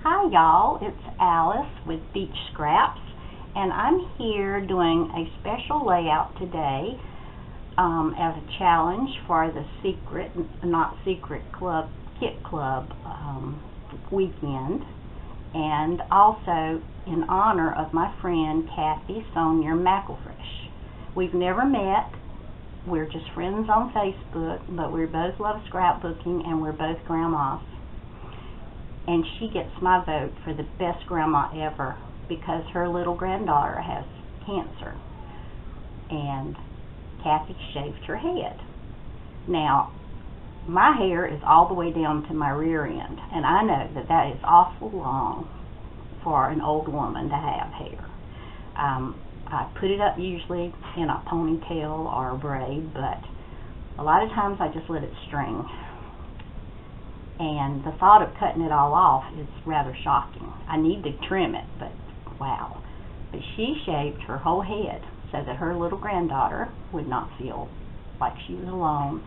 Hi y'all, it's Alice with Beach Scraps, and I'm here doing a special layout today as a challenge for the Kit Club weekend, and also in honor of my friend Kathy Sonia McElfresh. We've never met. We're just friends on Facebook, but we both love scrapbooking and we're both grandmas. And she gets my vote for the best grandma ever because her little granddaughter has cancer. And Kathy shaved her head. Now, my hair is all the way down to my rear end, and I know that that is awful long for an old woman to have hair. I put it up usually in a ponytail or a braid, but a lot of times I just let it string. And the thought of cutting it all off is rather shocking. I need to trim it, but wow. But she shaved her whole head so that her little granddaughter would not feel like she was alone.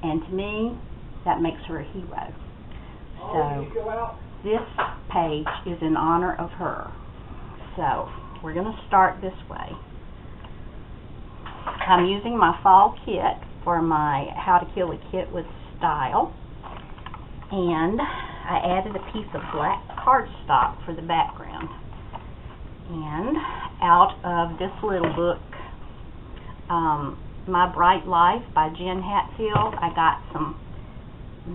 And to me, that makes her a hero. So this page is in honor of her. So we're going to start this way. I'm using my fall kit for my How to Kill a Kit with Style. And I added a piece of black cardstock for the background. And out of this little book, My Bright Life by Jen Hatfield, I got some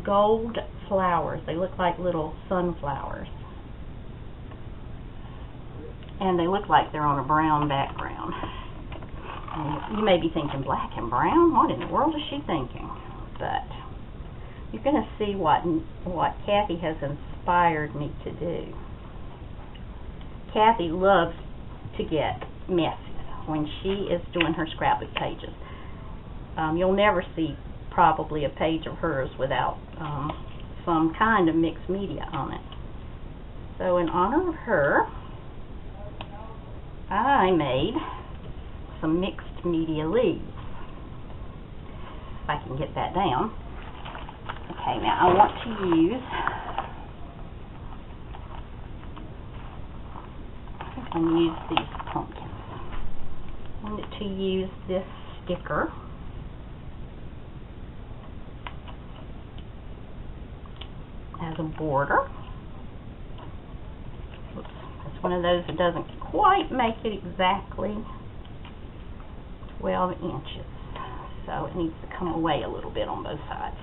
gold flowers. They look like little sunflowers. And they look like they're on a brown background. And you may be thinking, black and brown? What in the world is she thinking? But you're going to see what Kathy has inspired me to do. Kathy loves to get messy when she is doing her scrapbook pages. You'll never see probably a page of hers without some kind of mixed media on it. So in honor of her, I made some mixed media leaves. If I can get that down. Okay, now I want to use, I'm going to use these pumpkins. I wanted to use this sticker. As a border. Oops, it's one of those that doesn't quite make it exactly 12 inches. So it needs to come away a little bit on both sides.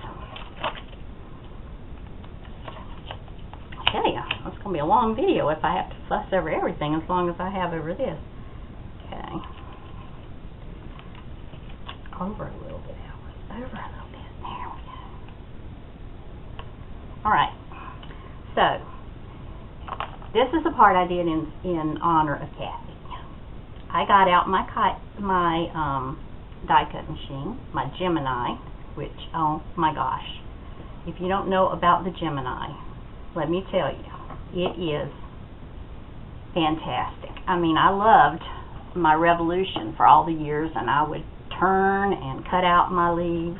It's going to be a long video if I have to fuss over everything as long as I have over this. Okay. Over a little bit, Alice. Over a little bit. There we go. Alright. So, this is the part I did in honor of Kathy. I got out my die cut machine, my Gemini, which, oh my gosh. If you don't know about the Gemini, let me tell you, it is fantastic. I mean, I loved my Revolution for all the years, and I would turn and cut out my leaves.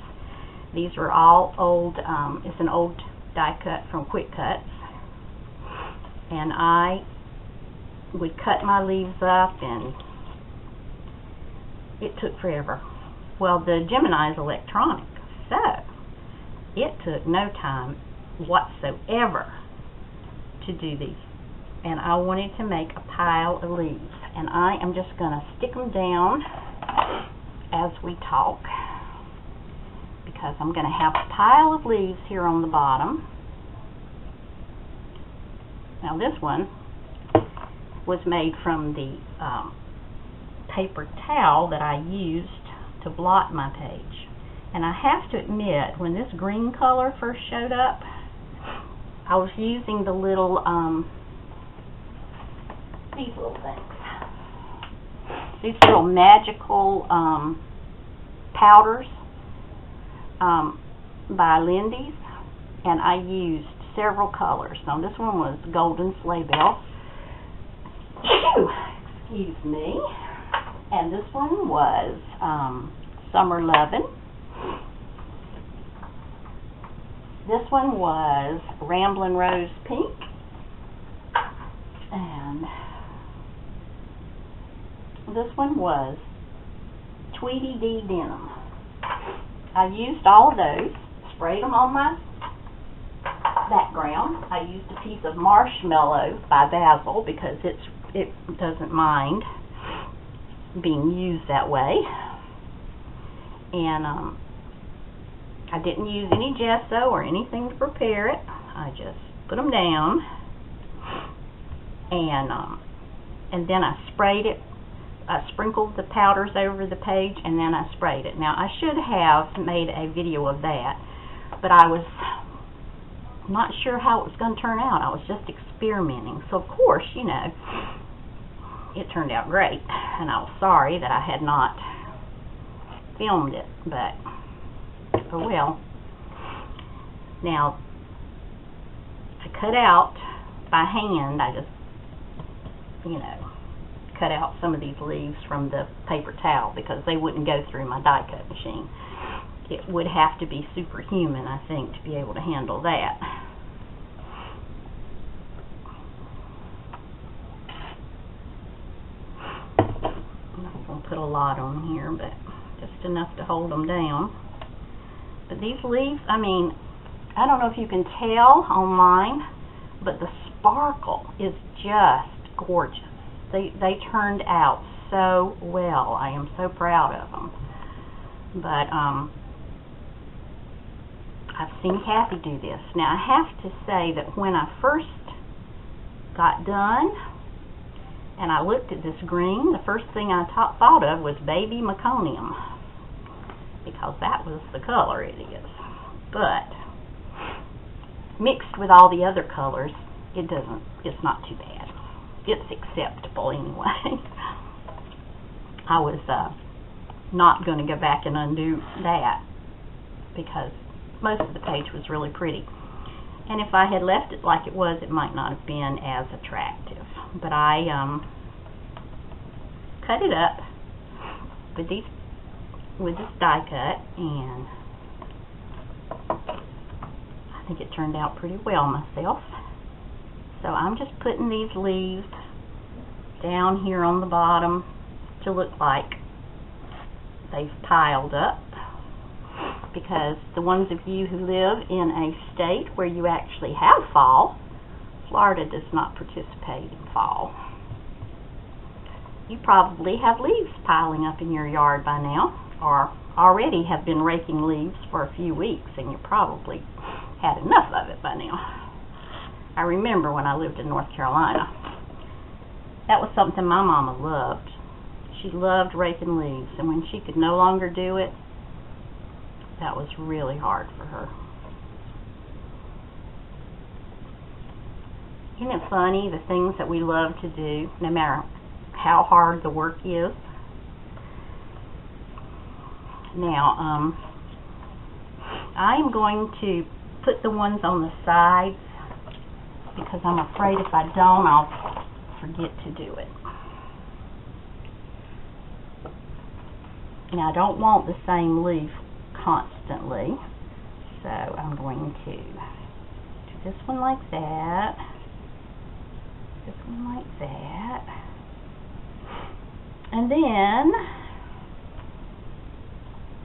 These are all old, it's an old die cut from Quick Cuts, and I would cut my leaves up, and it took forever. Well, the Gemini is electronic, so it took no time whatsoever to do these. And I wanted to make a pile of leaves, and I am just going to stick them down as we talk because I'm going to have a pile of leaves here on the bottom. Now this one was made from the paper towel that I used to blot my page. And I have to admit, when this green color first showed up, I was using the little, these little things. These little magical powders by Lindy's, and I used several colors. Now this one was Golden Sleigh Bell. Excuse me. And this one was Summer Lovin'. This one was Ramblin' Rose Pink. And this one was Tweety Dee Denim. I used all of those, sprayed them on my background. I used a piece of Marshmallow by Basil because it doesn't mind being used that way. And I didn't use any gesso or anything to prepare it. I just put them down, and then I sprayed it. I sprinkled the powders over the page, and then I sprayed it. Now, I should have made a video of that, but I was not sure how it was going to turn out. I was just experimenting. So, of course, you know, it turned out great, and I was sorry that I had not filmed it, but oh well. Now, I cut out by hand. I just, you know, cut out some of these leaves from the paper towel because they wouldn't go through my die cut machine. It would have to be superhuman, I think, to be able to handle that. I'm not going to put a lot on here, but just enough to hold them down. But these leaves, I mean, I don't know if you can tell online, but the sparkle is just gorgeous. They turned out so well. I am so proud of them. But I've seen Kathy do this. Now, I have to say that when I first got done and I looked at this green, the first thing I thought of was baby meconium, because that was the color it is. But mixed with all the other colors, it's not too bad. It's acceptable anyway. I was not going to go back and undo that because most of the page was really pretty. And if I had left it like it was, it might not have been as attractive. But I cut it up with this die cut, and I think it turned out pretty well myself. So I'm just putting these leaves down here on the bottom to look like they've piled up, because the ones of you who live in a state where you actually have fall, Florida does not participate in fall. You probably have leaves piling up in your yard by now, or already have been raking leaves for a few weeks, and you probably had enough of it by now. I remember when I lived in North Carolina, that was something my mama loved. She loved raking leaves, and when she could no longer do it, that was really hard for her. Isn't it funny, the things that we love to do, no matter how hard the work is? Now, I am going to put the ones on the sides because I'm afraid if I don't, I'll forget to do it. Now, I don't want the same leaf constantly, so I'm going to do this one like that, this one like that, and then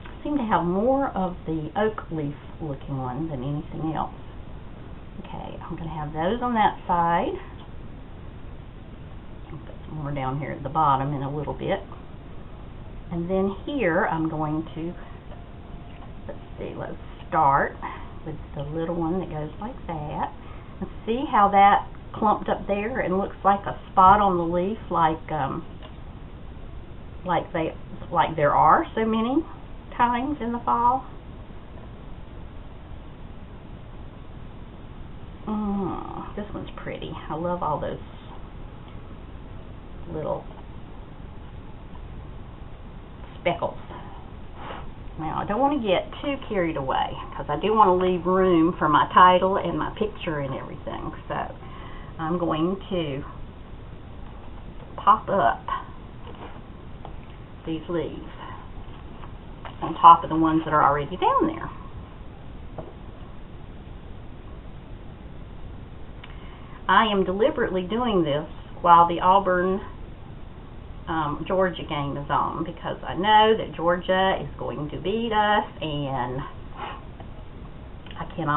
I seem to have more of the oak leaf looking one than anything else. Okay, I'm going to have those on that side. I'll put some more down here at the bottom in a little bit. And then here I'm going to, let's start with the little one that goes like that. And see how that clumped up there and looks like a spot on the leaf, like there are so many times in the fall. This one's pretty. I love all those little speckles. Now, I don't want to get too carried away because I do want to leave room for my title and my picture and everything. So I'm going to pop up these leaves on top of the ones that are already down there. I am deliberately doing this while the Auburn Georgia game is on, because I know that Georgia is going to beat us, and I can't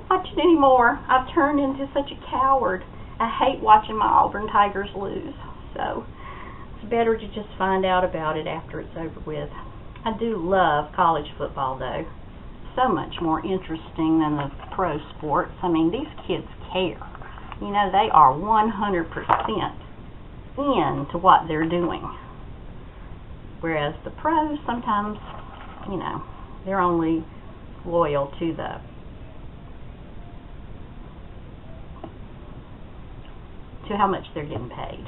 watch it anymore. I've turned into such a coward. I hate watching my Auburn Tigers lose, so it's better to just find out about it after it's over with. I do love college football, though. So much more interesting than the pro sports. I mean, these kids care. You know, they are 100% into what they're doing. Whereas the pros, sometimes, you know, they're only loyal to how much they're getting paid.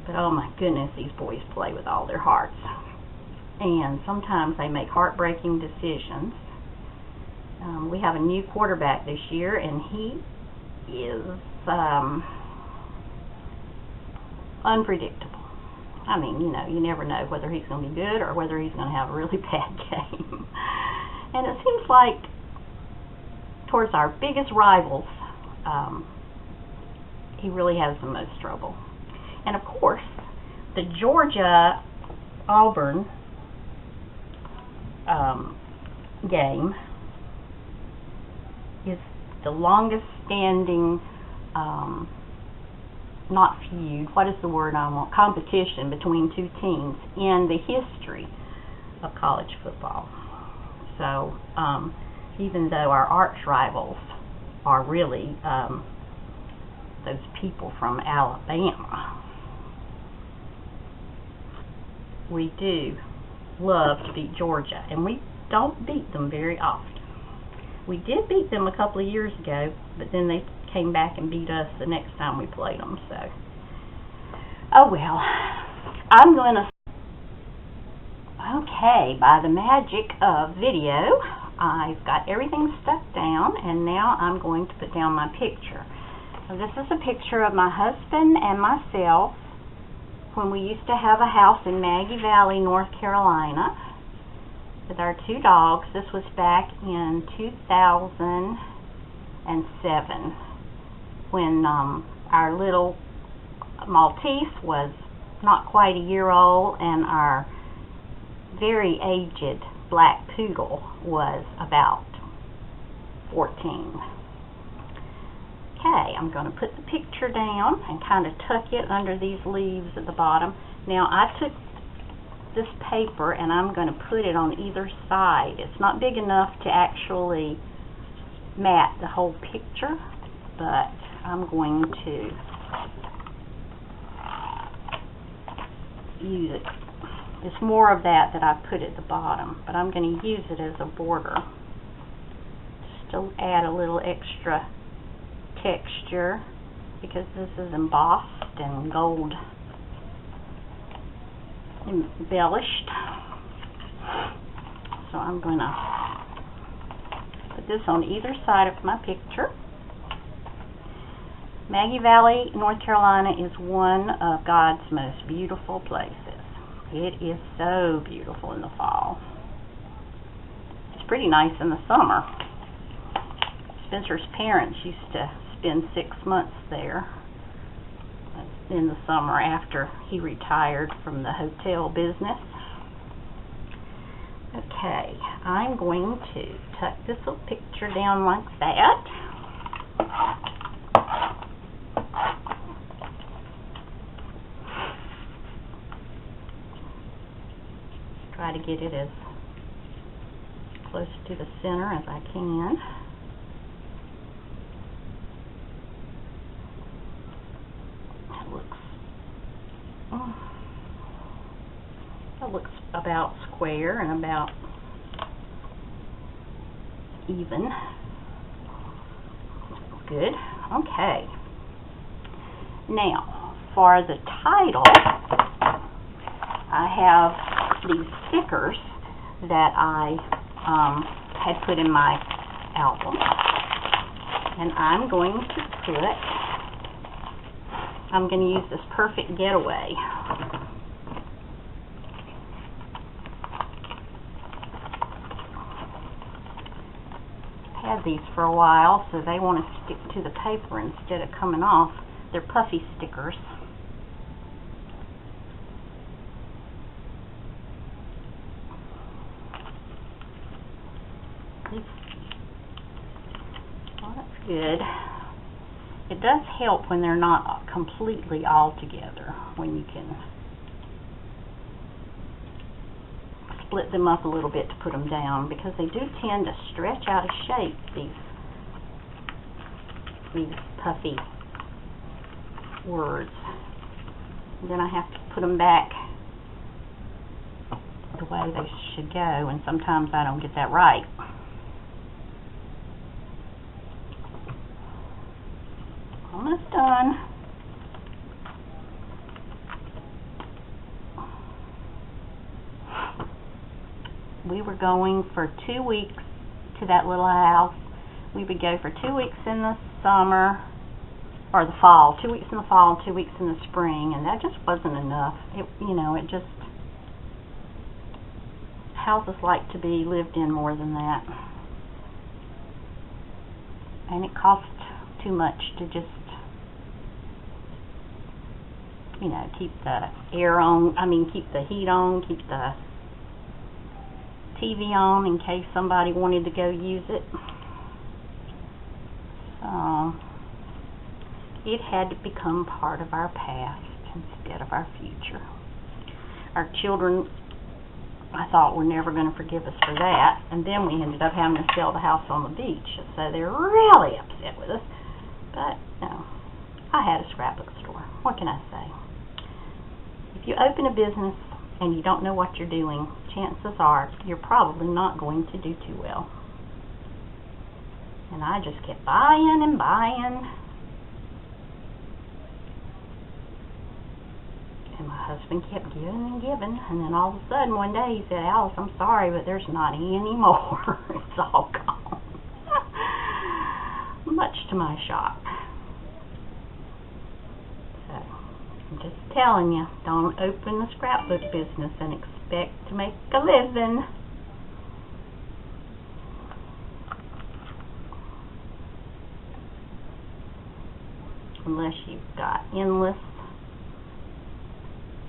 But oh my goodness, these boys play with all their hearts. And sometimes they make heartbreaking decisions. We have a new quarterback this year, and he is unpredictable. I mean, you know, you never know whether he's going to be good or whether he's going to have a really bad game. And it seems like towards our biggest rivals, he really has the most trouble. And of course, the Georgia-Auburn game is the longest standing, not feud, what is the word I want, competition between two teams in the history of college football. So even though our arch rivals are really those people from Alabama, we do love to beat Georgia, and we don't beat them very often. We did beat them a couple of years ago, but then they came back and beat us the next time we played them, so oh well. I'm going to, okay, by the magic of video, I've got everything stuck down, and now I'm going to put down my picture. So this is a picture of my husband and myself when we used to have a house in Maggie Valley, North Carolina, with our two dogs. This was back in 2007 when our little Maltese was not quite a year old, and our very aged black poodle was about 14. Okay, I'm going to put the picture down and kind of tuck it under these leaves at the bottom. Now, I took this paper and I'm going to put it on either side. It's not big enough to actually mat the whole picture, but I'm going to use it. It's more of that I put at the bottom, but I'm going to use it as a border just to add a little extra texture, because this is embossed and gold embellished. So I'm going to put this on either side of my picture. Maggie Valley, North Carolina is one of God's most beautiful places. It is so beautiful in the fall. It's pretty nice in the summer. Spencer's parents used to spend 6 months there in the summer after he retired from the hotel business. Okay, I'm going to tuck this little picture down like that. Try to get it as close to the center as I can. That looks about square and about even. Good. Okay. Now, for the title, I have these stickers that I had put in my album, and I'm going to use this Perfect Getaway. had these for a while, so they want to stick to the paper instead of coming off. They're puffy stickers. Well, that's good. It does help when they're not completely all together, when you can split them up a little bit to put them down, because they do tend to stretch out of shape, these puffy words. And then I have to put them back the way they should go, and sometimes I don't get that right. Almost done. We were going for 2 weeks to that little house. We would go for 2 weeks in the summer, or the fall, 2 weeks in the fall and 2 weeks in the spring, and that just wasn't enough. It just, houses like to be lived in more than that. And it costs too much to just, keep the air on, keep the heat on, keep the TV on in case somebody wanted to go use it. So it had to become part of our past instead of our future. Our children, I thought, were never going to forgive us for that, and then we ended up having to sell the house on the beach, so they're really upset with us. But no, I had a scrapbook store. What can I say? If you open a business and you don't know what you're doing, chances are you're probably not going to do too well. And I just kept buying and buying. And my husband kept giving and giving, and then all of a sudden one day he said, "Alice, I'm sorry, but there's not any more." It's all gone. Much to my shock. So, I'm just telling you, don't open a scrapbook business and expect to make a living. Unless you've got endless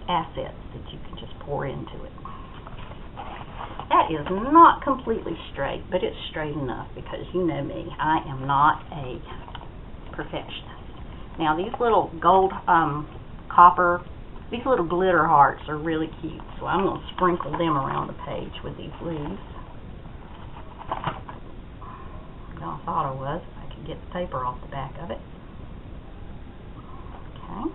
assets that you can just pour into it. That is not completely straight, but it's straight enough, because you know me, I am not a perfectionist. Now these little gold copper, these little glitter hearts are really cute, so I'm going to sprinkle them around the page with these leaves. I thought I was, if I could get the paper off the back of it. Okay.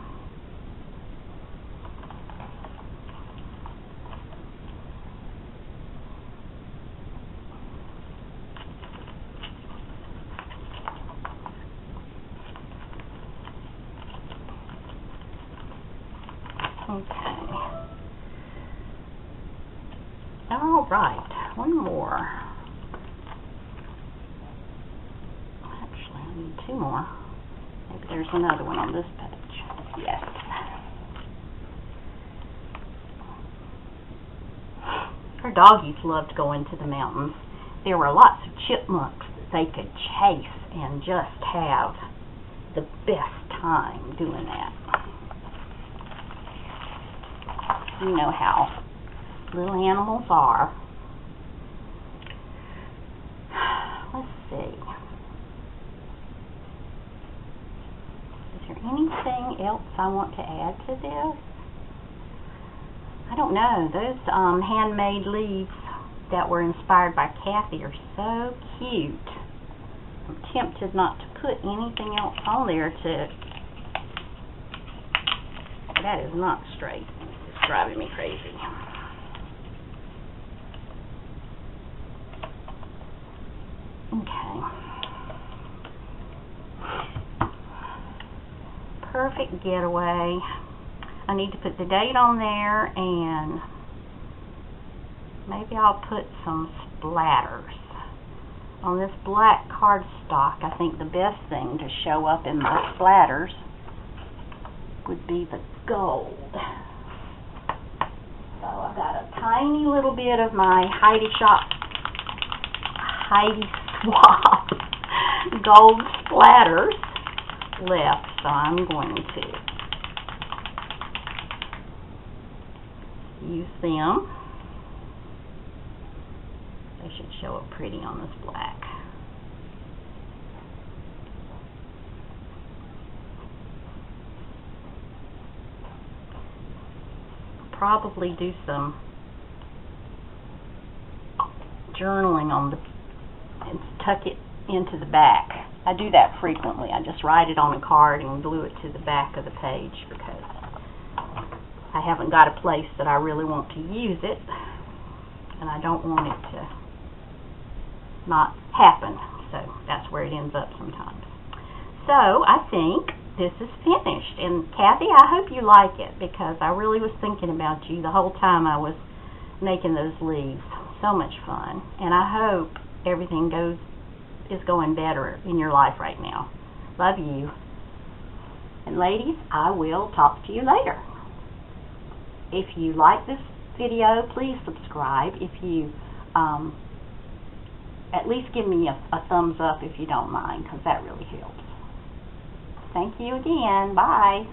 Okay. All right, one more. Actually, I need two more. Maybe there's another one on this page. Yes. Our doggies loved going to the mountains. There were lots of chipmunks that they could chase and just have the best time doing that. You know how little animals are. Let's see. Is there anything else I want to add to this? I don't know. Those handmade leaves that were inspired by Kathy are so cute. I'm tempted not to put anything else on there to... That is not straight. It's driving me crazy. Okay. Perfect getaway. I need to put the date on there, and maybe I'll put some splatters. On this black cardstock, I think the best thing to show up in my splatters would be the gold. So I've got a tiny little bit of my Heidi swap gold splatters left, so I'm going to use them. They should show up pretty on this black. Probably do some journaling on the and tuck it into the back. I do that frequently. I just write it on a card and glue it to the back of the page because I haven't got a place that I really want to use it, and I don't want it to not happen. So that's where it ends up sometimes. So I think this is finished. And Kathy, I hope you like it because I really was thinking about you the whole time I was making those leaves. So much fun. And I hope everything is going better in your life right now. Love you. And ladies, I will talk to you later. If you like this video, please subscribe. If you at least give me a thumbs up if you don't mind, because that really helps. Thank you again. Bye.